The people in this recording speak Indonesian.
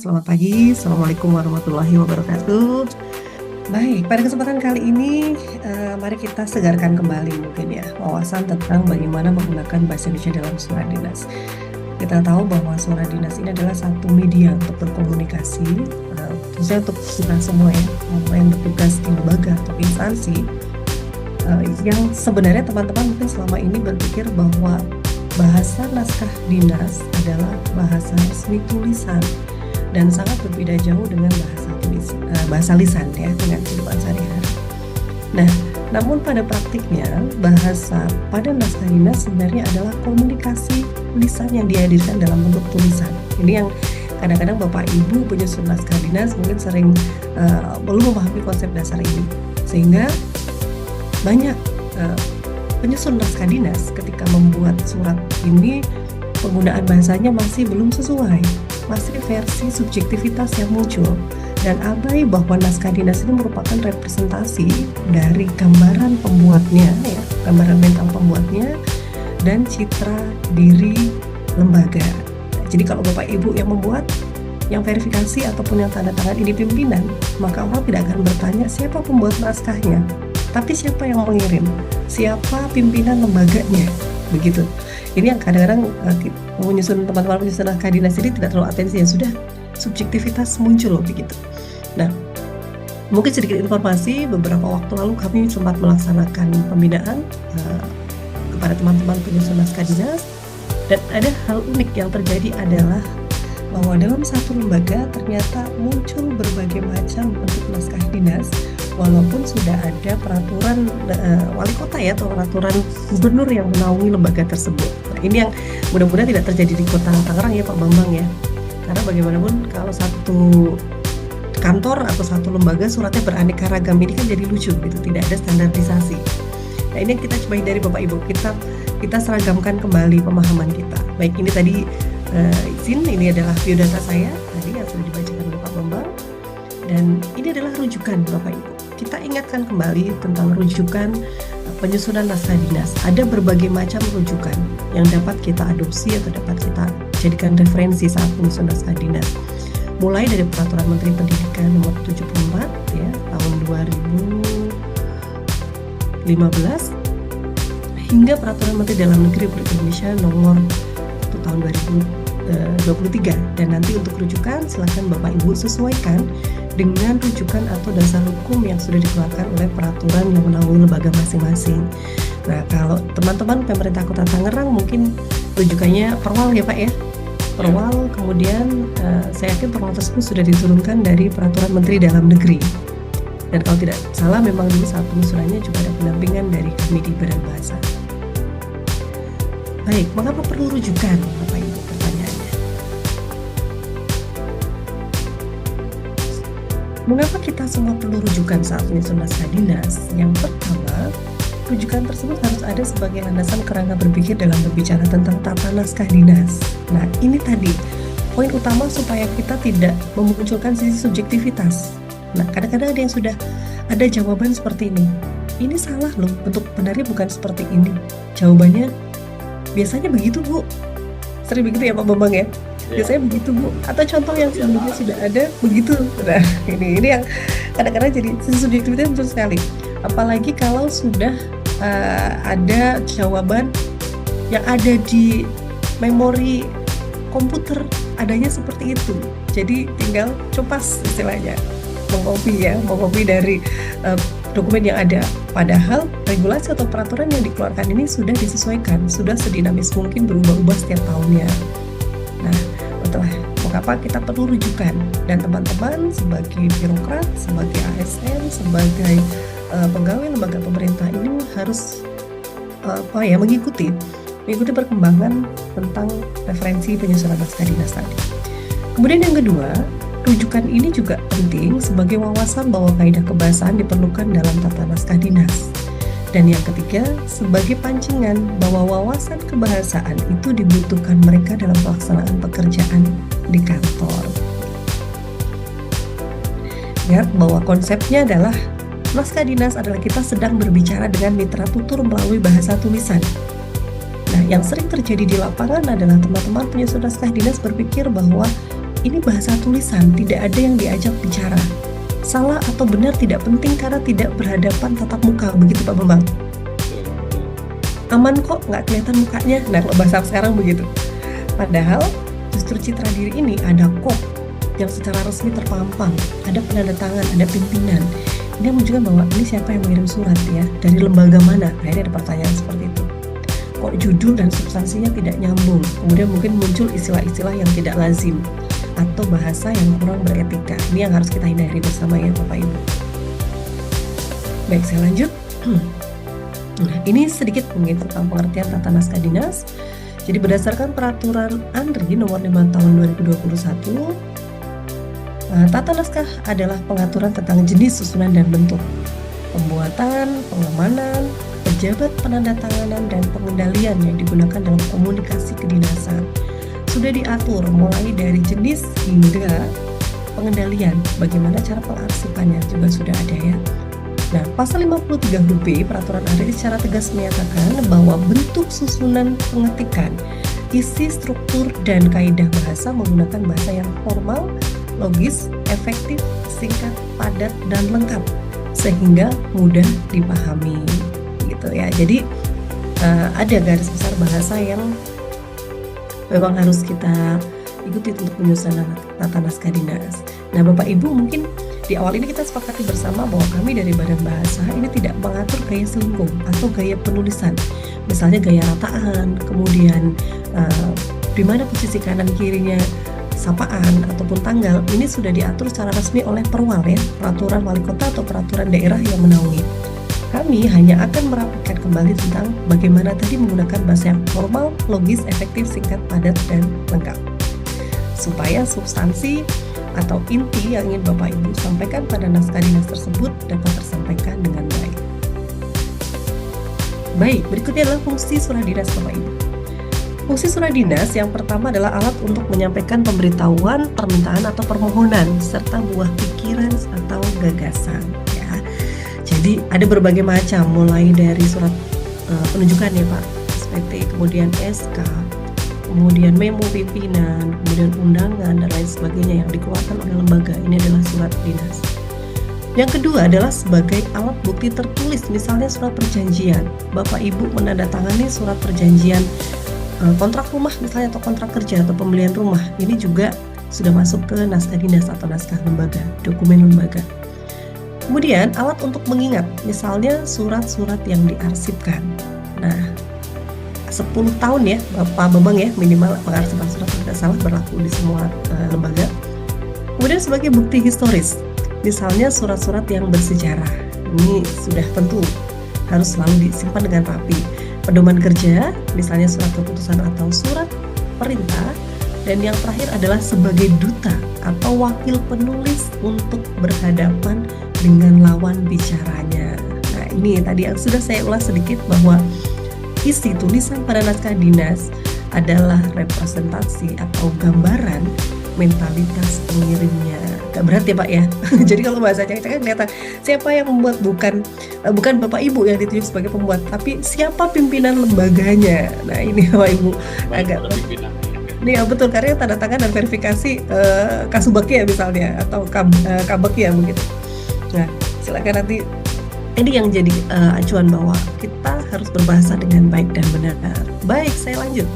selamat pagi. Assalamualaikum warahmatullahi wabarakatuh. Baik, pada kesempatan kali ini, mari kita segarkan kembali mungkin ya, wawasan tentang bagaimana menggunakan bahasa Indonesia dalam surat dinas. Kita tahu bahwa surat dinas ini adalah satu media untuk berkomunikasi, khususnya untuk kita semua ya, yang bertugas di lembaga atau instansi, yang sebenarnya teman-teman mungkin selama ini berpikir bahwa bahasa naskah dinas adalah bahasa resmi tulisan dan sangat berbeda jauh dengan bahasa lisan ya, dengan kehidupan sehari-hari. Nah, namun pada praktiknya bahasa pada naskah dinas sebenarnya adalah komunikasi lisan yang dihadirkan dalam bentuk tulisan. Ini yang kadang-kadang Bapak Ibu penyusun naskah dinas mungkin sering belum memahami konsep dasar ini, sehingga banyak penyusun naskah dinas ketika membuat surat ini penggunaan bahasanya masih belum sesuai, masih versi subjektivitas yang muncul, dan abai bahwa naskah dinas ini merupakan representasi dari gambaran pembuatnya ya, gambaran mental pembuatnya dan citra diri lembaga. Jadi kalau Bapak Ibu yang membuat, yang verifikasi ataupun yang tanda tangan ini pimpinan, maka orang tidak akan bertanya siapa pembuat naskahnya, tapi siapa yang mengirim, siapa pimpinan lembaganya, begitu. Ini yang kadang-kadang menyusun teman-teman penyusun naskah dinas ini tidak terlalu atensi, ya sudah subjektivitas muncul begitu. Nah, mungkin sedikit informasi, beberapa waktu lalu kami sempat melaksanakan pembinaan kepada teman-teman penyusun naskah dinas, dan ada hal unik yang terjadi adalah bahwa dalam satu lembaga ternyata muncul berbagai macam bentuk naskah dinas, walaupun sudah ada peraturan wali kota ya, atau peraturan gubernur yang menaungi lembaga tersebut. Nah, ini yang mudah-mudahan tidak terjadi di kota Tangerang ya Pak Bambang ya, karena bagaimanapun kalau satu kantor atau satu lembaga suratnya beraneka ragam, ini kan jadi lucu gitu, tidak ada standarisasi. Nah, ini yang kita coba dari Bapak Ibu, kita seragamkan kembali pemahaman kita. Baik, ini tadi izin, ini adalah biodata saya tadi yang sudah dibacakan oleh Pak Bambang, dan ini adalah rujukan Bapak Ibu. Kita ingatkan kembali tentang rujukan penyusunan naskah dinas. Ada berbagai macam rujukan yang dapat kita adopsi atau dapat kita jadikan referensi saat penyusunan naskah dinas. Mulai dari Peraturan Menteri Pendidikan Nomor 74 ya, tahun 2015 hingga Peraturan Menteri Dalam Negeri Republik Indonesia Nomor 1 tahun 2023. Dan nanti untuk rujukan silakan Bapak Ibu sesuaikan dengan rujukan atau dasar hukum yang sudah dikeluarkan oleh peraturan yang menaungi lembaga masing-masing. Nah, kalau teman-teman pemerintah Kota Tangerang mungkin rujukannya Perwal ya Pak ya, Perwal. Kemudian saya yakin Perwal tersebut sudah diturunkan dari Peraturan Menteri Dalam Negeri. Dan kalau tidak salah memang dulu saat penyusunannya juga ada pendampingan dari kami di Badan Bahasa. Baik, mengapa perlu rujukan Bapak Ibu, pertanyaannya? Mengapa kita semua perlu rujukan saat menyusun naskah dinas? Yang pertama, rujukan tersebut harus ada sebagai landasan kerangka berpikir dalam berbicara tentang tata naskah dinas. Nah, ini tadi poin utama supaya kita tidak memunculkan sisi subjektivitas. Nah, kadang-kadang ada yang sudah ada jawaban seperti ini. Ini salah loh, bentuk benarnya bukan seperti ini. Jawabannya biasanya begitu Bu. Sering begitu ya Pak Bambang ya? Biasanya begitu Bu. Atau contoh yang sebelumnya sudah ada begitu. Nah, ini yang kadang-kadang jadi sisi subjektivitas betul sekali. Apalagi kalau sudah ada jawaban yang ada di memori komputer, adanya seperti itu. Jadi tinggal copas istilahnya, mengcopy dari dokumen yang ada. Padahal regulasi atau peraturan yang dikeluarkan ini sudah disesuaikan, sudah sedinamis mungkin berubah-ubah setiap tahunnya. Nah, mengapa kita perlu rujukan? Dan teman-teman sebagai birokrat, sebagai ASN, sebagai pegawai lembaga pemerintah ini harus mengikuti perkembangan tentang referensi penyusunan naskah dinas tadi. Kemudian yang kedua, rujukan ini juga penting sebagai wawasan bahwa kaidah kebahasaan diperlukan dalam tata naskah dinas. Dan yang ketiga, sebagai pancingan bahwa wawasan kebahasaan itu dibutuhkan mereka dalam pelaksanaan pekerjaan di kantor. Ingat bahwa konsepnya adalah naskah dinas adalah kita sedang berbicara dengan mitra tutur melalui bahasa tulisan. Nah, yang sering terjadi di lapangan adalah teman-teman penyusun naskah dinas berpikir bahwa ini bahasa tulisan, tidak ada yang diajak bicara. Salah atau benar tidak penting karena tidak berhadapan tatap muka, begitu Pak Bambang. Aman kok, nggak kelihatan mukanya. Nah, kalau bahasa sekarang begitu. Padahal justru citra diri ini ada kok yang secara resmi terpampang, ada penanda tangan, ada pimpinan. Ini menunjukkan bahwa ini siapa yang mengirim surat ya, dari lembaga mana. Akhirnya ada pertanyaan seperti itu. Kok judul dan substansinya tidak nyambung. Kemudian mungkin muncul istilah-istilah yang tidak lazim atau bahasa yang kurang beretika. Ini yang harus kita hindari bersama ya Bapak Ibu. Baik, saya lanjut. Nah, ini sedikit mungkin tentang pengertian tata naskah dinas. Jadi berdasarkan peraturan ANRI nomor 5 tahun 2021, tata naskah adalah pengaturan tentang jenis, susunan, dan bentuk, pembuatan, pengamanan, pejabat penandatanganan, dan pengendalian yang digunakan dalam komunikasi kedinasan. Sudah diatur mulai dari jenis hingga pengendalian, bagaimana cara pengarsipannya juga sudah ada ya. Nah, pasal 53 huruf B peraturan ANRI secara tegas menyatakan bahwa bentuk, susunan, pengetikan, isi, struktur, dan kaidah bahasa menggunakan bahasa yang formal, logis, efektif, singkat, padat, dan lengkap sehingga mudah dipahami gitu ya. Jadi ada garis besar bahasa yang memang harus kita ikuti untuk penyusunan tata naskah dinas. Nah, Bapak Ibu, mungkin di awal ini kita sepakati bersama bahwa kami dari Badan Bahasa ini tidak mengatur gaya selingkuh atau gaya penulisan. Misalnya gaya rataan, kemudian di mana posisi kanan kirinya sapaan ataupun tanggal, ini sudah diatur secara resmi oleh Perwal ya, peraturan wali kota atau peraturan daerah yang menaungi. Kami hanya akan merapikan kembali tentang bagaimana tadi menggunakan bahasa yang formal, logis, efektif, singkat, padat, dan lengkap. Supaya substansi atau inti yang ingin Bapak Ibu sampaikan pada naskah dinas tersebut dapat tersampaikan dengan baik. Baik, berikutnya adalah fungsi surat dinas Bapak Ibu. Fungsi surat dinas yang pertama adalah alat untuk menyampaikan pemberitahuan, permintaan atau permohonan serta buah pikiran atau gagasan ya. Jadi ada berbagai macam, mulai dari surat penunjukan ya Pak, SPT, kemudian SK, kemudian memo pimpinan, kemudian undangan dan lain sebagainya yang dikeluarkan oleh lembaga. Ini adalah surat dinas. Yang kedua adalah sebagai alat bukti tertulis, misalnya surat perjanjian. Bapak Ibu menandatangani surat perjanjian kontrak rumah misalnya atau kontrak kerja atau pembelian rumah. Ini juga sudah masuk ke naskah dinas atau naskah lembaga, dokumen lembaga. Kemudian alat untuk mengingat, misalnya surat-surat yang diarsipkan. Nah, 10 tahun ya Pak Bambang ya minimal pengarsipan surat, tidak salah, berlaku di semua lembaga. Kemudian sebagai bukti historis, misalnya surat-surat yang bersejarah, ini sudah tentu harus selalu disimpan dengan rapi. Pedoman kerja, misalnya surat keputusan atau surat perintah. Dan yang terakhir adalah sebagai duta atau wakil penulis untuk berhadapan dengan lawan bicaranya. Nah, ini tadi yang sudah saya ulas sedikit bahwa isi tulisan pada naskah dinas adalah representasi atau gambaran mentalitas pengirimnya. Gak berat ya Pak ya. Jadi kalau bahasanya kan kelihatan siapa yang membuat, bukan Bapak Ibu yang ditunjuk sebagai pembuat, tapi siapa pimpinan lembaganya. Nah ini Bapak Ibu agak ini ya betul, karena tanda tangan dan verifikasi Kasubagnya misalnya atau Kabagnya begitu. Nah silakan nanti ini yang jadi acuan bahwa kita harus berbahasa dengan baik dan benar. Baik, saya lanjut.